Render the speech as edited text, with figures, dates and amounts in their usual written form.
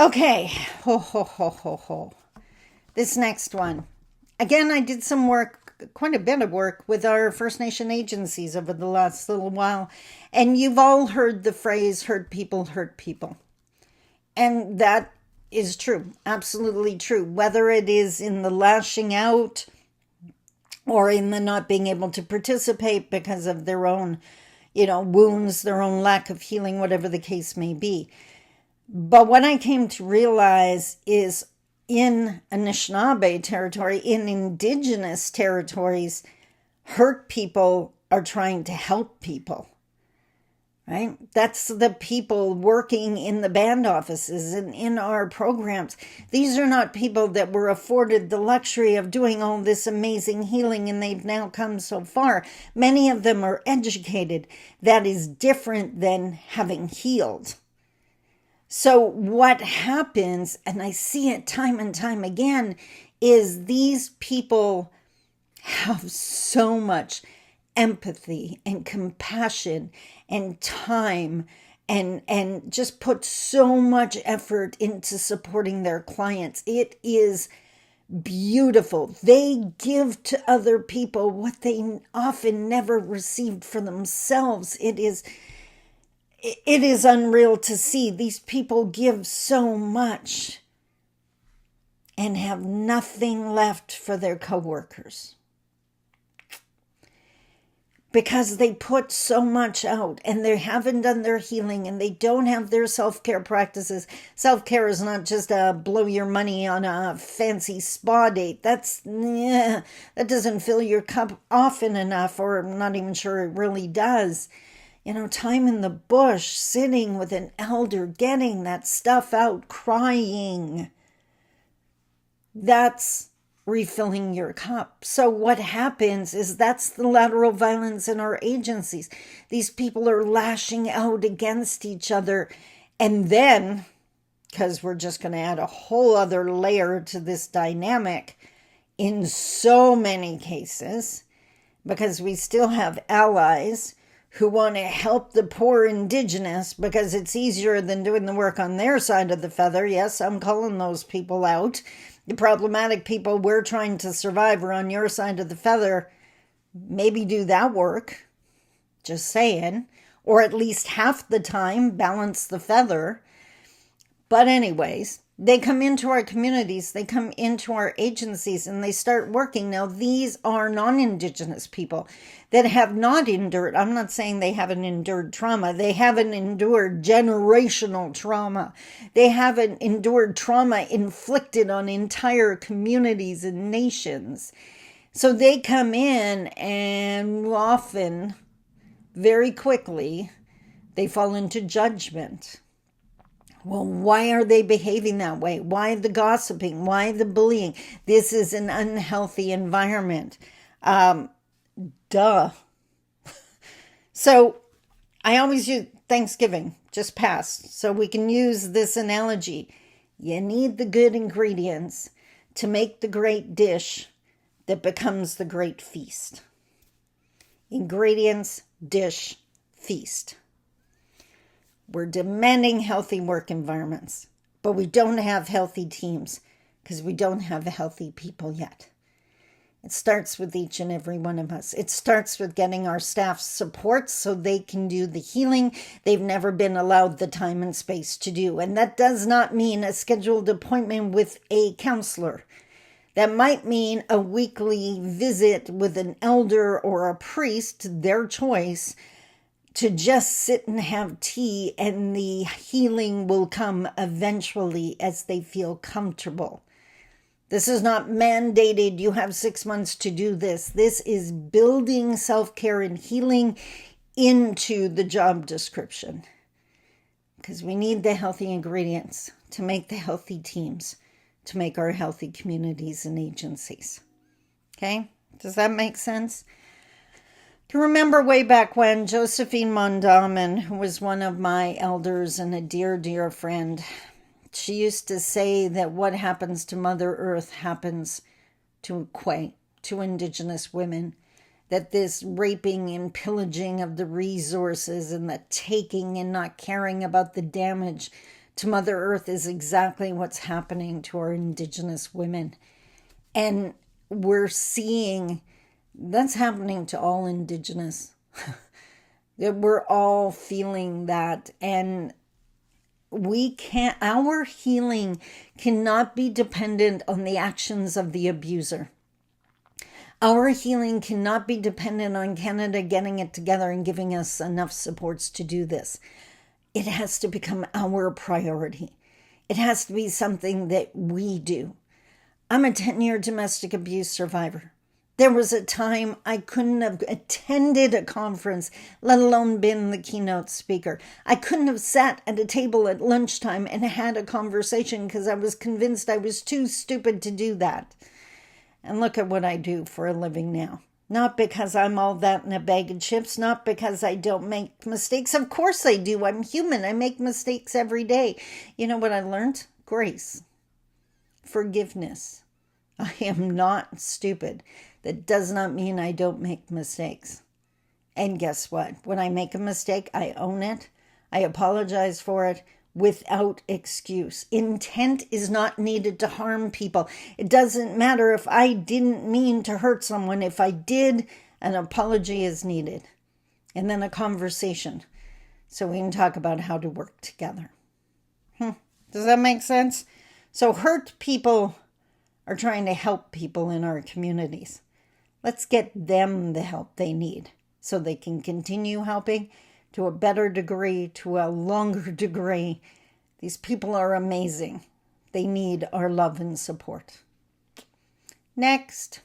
Okay. Ho, ho, ho, ho, ho. This next one. Again, I did some work, quite a bit of work with our First Nation agencies over the last little while. And you've all heard the phrase, hurt people hurt people. And that is true, absolutely true. Whether it is in the lashing out or in the not being able to participate because of their own, wounds, their own lack of healing, whatever the case may be. But what I came to realize is in Anishinaabe territory, in indigenous territories, hurt people are trying to help people. Right? That's the people working in the band offices and in our programs. These are not people that were afforded the luxury of doing all this amazing healing and they've now come so far. Many of them are educated. That is different than having healed. So what happens, and I see it time and time again, is these people have so much empathy and compassion and time and just put so much effort into supporting their clients. It is beautiful. They give to other people what they often never received for themselves. It is unreal to see. These people give so much and have nothing left for their coworkers. Because they put so much out and they haven't done their healing and they don't have their self-care practices. Self-care is not just blow your money on a fancy spa date. That doesn't fill your cup often enough, or I'm not even sure it really does. Time in the bush, sitting with an elder, getting that stuff out, crying. That's refilling your cup. So what happens is that's the lateral violence in our agencies. These people are lashing out against each other. And then, because we're just going to add a whole other layer to this dynamic, in so many cases, because we still have allies who want to help the poor indigenous because it's easier than doing the work on their side of the feather. Yes, I'm calling those people out. The problematic people we're trying to survive are on your side of the feather. Maybe do that work. Just saying. Or at least half the time, balance the feather. But anyways, they come into our communities, they come into our agencies, and they start working. Now, these are non-Indigenous people that have not endured. I'm not saying they haven't endured trauma. They haven't endured generational trauma. They haven't endured trauma inflicted on entire communities and nations. So they come in and often, very quickly, they fall into judgment. Well, why are they behaving that way? Why the gossiping? Why the bullying? This is an unhealthy environment. Duh. So I always use Thanksgiving, just passed, so we can use this analogy. You need the good ingredients to make the great dish that becomes the great feast. Ingredients, dish, feast. We're demanding healthy work environments, but we don't have healthy teams because we don't have healthy people yet. It starts with each and every one of us. It starts with getting our staff support so they can do the healing they've never been allowed the time and space to do. And that does not mean a scheduled appointment with a counselor. That might mean a weekly visit with an elder or a priest, their choice, to just sit and have tea, and the healing will come eventually as they feel comfortable. This is not mandated. You have 6 months to do this. This is building self-care and healing into the job description, because we need the healthy ingredients to make the healthy teams, to make our healthy communities and agencies. Okay? Does that make sense? I can remember way back when Josephine Mondamin, who was one of my elders and a dear, dear friend, she used to say that what happens to Mother Earth happens to Kwe, to Indigenous women. That this raping and pillaging of the resources and the taking and not caring about the damage to Mother Earth is exactly what's happening to our Indigenous women. And we're seeing that's happening to all Indigenous. We're all feeling that. And our healing cannot be dependent on the actions of the abuser. Our healing cannot be dependent on Canada getting it together and giving us enough supports to do this. It has to become our priority. It has to be something that we do. I'm a 10-year domestic abuse survivor. There was a time I couldn't have attended a conference, let alone been the keynote speaker. I couldn't have sat at a table at lunchtime and had a conversation because I was convinced I was too stupid to do that. And look at what I do for a living now. Not because I'm all that in a bag of chips, not because I don't make mistakes. Of course I do. I'm human. I make mistakes every day. You know what I learned? Grace. Forgiveness. I am not stupid. That does not mean I don't make mistakes. And guess what? When I make a mistake, I own it. I apologize for it without excuse. Intent is not needed to harm people. It doesn't matter if I didn't mean to hurt someone. If I did, an apology is needed. And then a conversation so we can talk about how to work together. Does that make sense? So hurt people are trying to help people in our communities. Let's get them the help they need so they can continue helping to a better degree, to a longer degree. These people are amazing. They need our love and support. Next.